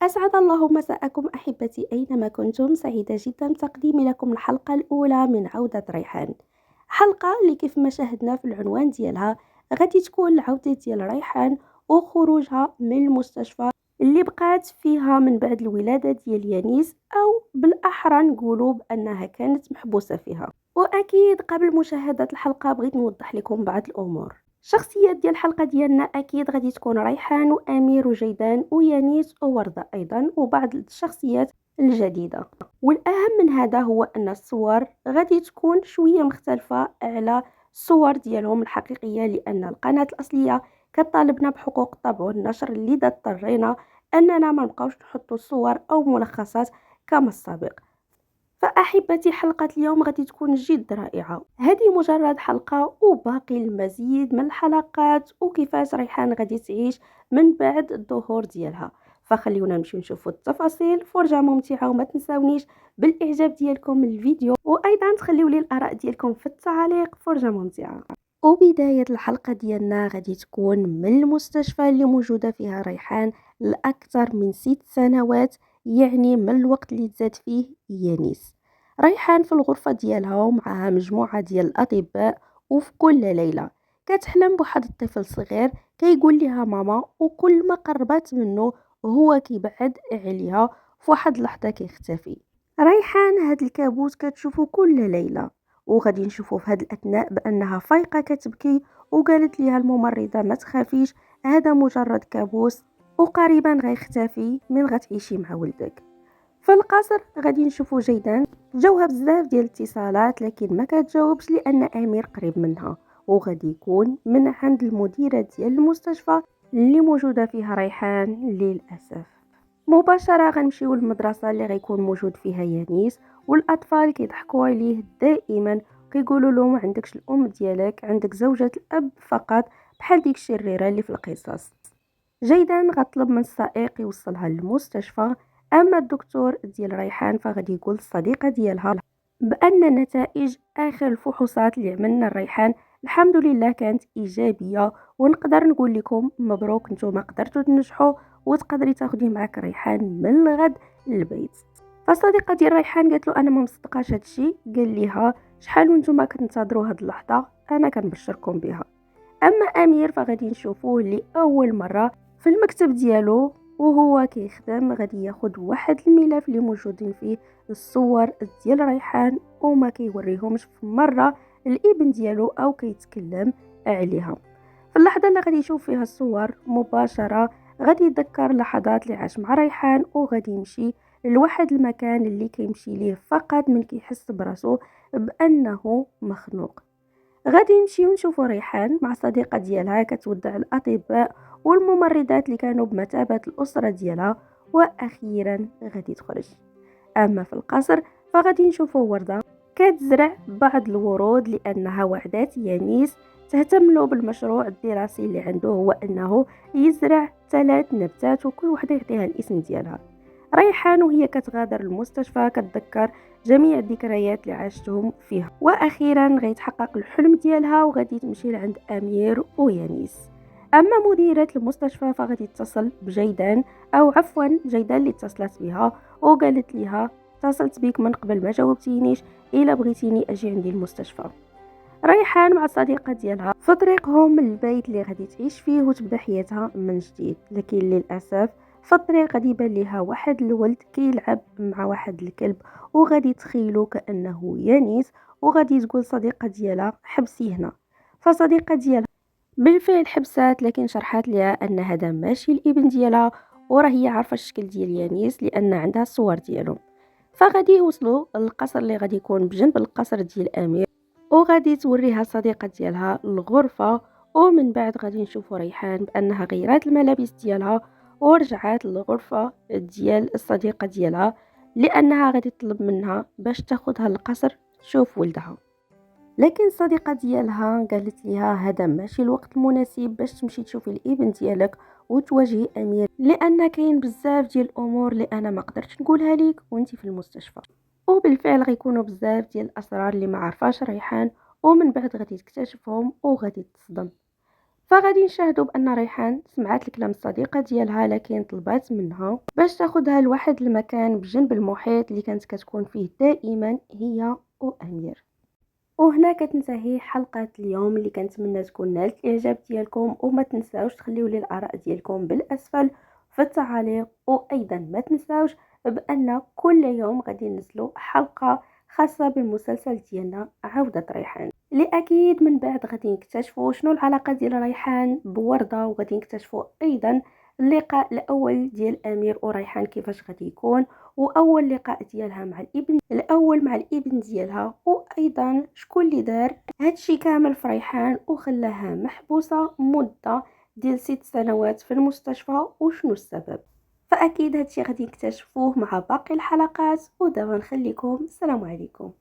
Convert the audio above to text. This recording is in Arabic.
أسعد الله مساءكم أحبتي أينما كنتم. سعيدة جدا بتقديمي لكم الحلقة الأولى من عودة ريحان. حلقة اللي كيف ما شاهدنا في العنوان ديالها غادي تكون العودة ديال ريحان وخروجها من المستشفى اللي بقات فيها من بعد الولادة ديال يانيس، أو بالأحرى نقولوا بأنها كانت محبوسة فيها. وأكيد قبل مشاهدة الحلقة بغيت نوضح لكم بعض الأمور. الشخصيات ديال الحلقة ديالنا أكيد غادي تكون ريحان وأمير وجيدان ويانيس ووردة أيضا، وبعض الشخصيات الجديدة. والأهم من هذا هو أن الصور غادي تكون شوية مختلفة على الصور ديالهم الحقيقية، لأن القناة الأصلية كطالبنا بحقوق الطبع والنشر، لذا اضطرينا أننا ما نبقاوش نحطوا صور أو ملخصات كما السابق. فأحبتي، حلقة اليوم غادي تكون جد رائعة. هذه مجرد حلقة وباقي المزيد من الحلقات وكيفاش ريحان غادي تعيش من بعد الظهور ديالها. فخليونا نمشيو نشوفوا التفاصيل. فرجة ممتعة، وما تنساونيش بالإعجاب ديالكم للفيديو، وأيضا تخليوا لي الآراء ديالكم في التعليق. فرجة ممتعة. وبداية الحلقة ديالنا غادي تكون من المستشفى اللي موجودة فيها ريحان لأكثر من 6 سنوات، يعني من الوقت اللي تزاد فيه يانيس. ريحان في الغرفة ديالها ومعها مجموعة ديال الأطباء، وفي كل ليلة كتحلم بواحد الطفل صغير كيقول لها ماما، وكل ما قربت منه هو كيبعد عليها، في واحد اللحظة كيختفي. ريحان هاد الكابوس كتشوفه كل ليلة، وغادي نشوفوا في هاد الأثناء بأنها فايقة كتبكي، وقالت ليها الممرضة ما تخافيش، هذا مجرد كابوس وقريبا غيختفي من غتعيشي مع ولدك. في القصر غادي نشوفوا جيدان جاوها بزاف ديال الاتصالات، لكن ما كتجاوبش لأن أمير قريب منها، وغادي يكون من عند المديرة ديال المستشفى اللي موجودة فيها ريحان للأسف. مباشرة غنمشيو للمدرسة اللي غيكون موجود فيها يانيس، والأطفال كيضحكوا عليه دائما، كيقولوا له ما عندكش الأم ديالك، عندك زوجة الأب فقط، بحال ديك الشريرة اللي في القصص. جيدا غطلب من السائق يوصلها للمستشفى. أما الدكتور ديال ريحان فغادي يقول الصديقة ديالها بأن نتائج آخر الفحوصات اللي عملنا الريحان الحمد لله كانت إيجابية، ونقدر نقول لكم مبروك، نتوما قدرتوا تنجحوا وتقدري تاخدي معك ريحان من الغد للبيت. فالصديقة ديال ريحان قالت له أنا ما مصدقاش هادشي، قال ليها شحال وانتوما كنتظروا هاد اللحظة، أنا كنبشركم بها. أما أمير فغادي نشوفوه لأول مرة في المكتب ديالو، وهو كيخدم غادي ياخد واحد الملف اللي موجودين فيه الصور ديال ريحان، وما كيوريهمش في مرة الابن ديالو أو كيتكلم عليها. في اللحظة اللي غادي يشوف فيها الصور مباشرة غادي يتذكر لحظات اللي عاش مع ريحان، وغادي يمشي لواحد المكان اللي كيمشي ليه فقط من كيحس براسو بأنه مخنوق. غادي نمشيو نشوفو ريحان مع صديقة ديالها كتودع الأطباء والممرضات اللي كانوا بمثابة الأسرة ديالها، وأخيرا غادي تخرج. أما في القصر فغادي نشوفو وردة كتزرع بعض الورود، لأنها وعدات يانيس تهتم له بالمشروع الدراسي اللي عنده، هو أنه يزرع 3 نباتات وكل وحدة يعطيها الاسم ديالها. ريحان وهي كتغادر المستشفى كتذكر جميع الذكريات اللي عاشتهم فيها، واخيرا غيتحقق الحلم ديالها وغادي تمشي لعند امير ويانيس. اما مديرة المستشفى فغادي تتصل بجيدان، او عفوا جيدان اللي اتصلت بها وقالت لها اتصلت بك من قبل ما جاوبتينيش، الا بغيتيني اجي عندي المستشفى. ريحان مع الصديقة ديالها في طريقهم للبيت اللي غادي تعيش فيه وتبدا حياتها من جديد، لكن للاسف في الطريق غادي يبان ليها واحد الولد كيلعب مع واحد الكلب، وغادي تخيلو كانه يانيس، وغادي تقول صديقة ديالها حبسي هنا. فصديقة ديالها بالفعل حبسات، لكن شرحات ليها ان هذا ماشي الابن ديالها، وراه هي عارفه الشكل ديال يانيس لان عندها الصور ديالهم. فغادي يوصلوا للقصر اللي غادي يكون بجنب القصر ديال امير، وغادي توريها الصديقة ديالها الغرفة. ومن بعد غادي نشوفوا ريحان بأنها غيرات الملابس ديالها ورجعات للغرفة ديال الصديقة ديالها، لأنها غادي تطلب منها باش تاخدها للقصر تشوف ولدها. لكن الصديقة ديالها قالت ليها هذا ماشي الوقت المناسب باش تمشي تشوفي الابن ديالك وتواجهي أمير، لأن كاين بزاف ديال الأمور اللي أنا ما قدرتش نقولها ليك وانتي في المستشفى. وبالفعل غيكونوا بزاف ديال الاسرار اللي ما عرفاش ريحان، ومن بعد غادي تكتشفهم وغادي تصدم. فغادي نشاهدوا بان ريحان سمعت الكلام الصديقه ديالها، لكن طلبات منها باش تاخذها لواحد المكان بجنب المحيط اللي كانت كتكون فيه دائما هي وامير. وهنا كتنتهي حلقة اليوم اللي كنتمنى تكون نالت الاعجاب ديالكم، وما تنساوش تخليو لي الاراء ديالكم بالاسفل في التعاليق، وايضا ما تنساوش بان كل يوم غادي ننزلوا حلقة خاصة بالمسلسل ديالنا عودة ريحان، اللي اكيد من بعد غادي نكتشفوا شنو العلاقة ديال ريحان بوردة، وغادي نكتشفوا ايضا اللقاء الاول ديال امير وريحان كيفاش غادي يكون، واول لقاء ديالها مع الابن الاول مع الابن ديالها، وايضا شكون اللي دار هادشي كامل في ريحان وخلاها محبوسه مده ديال 6 سنوات في المستشفى، وشنو السبب. فاكيد هادشي غادي نكتشفوه مع باقي الحلقات، ودابا نخليكم السلام عليكم.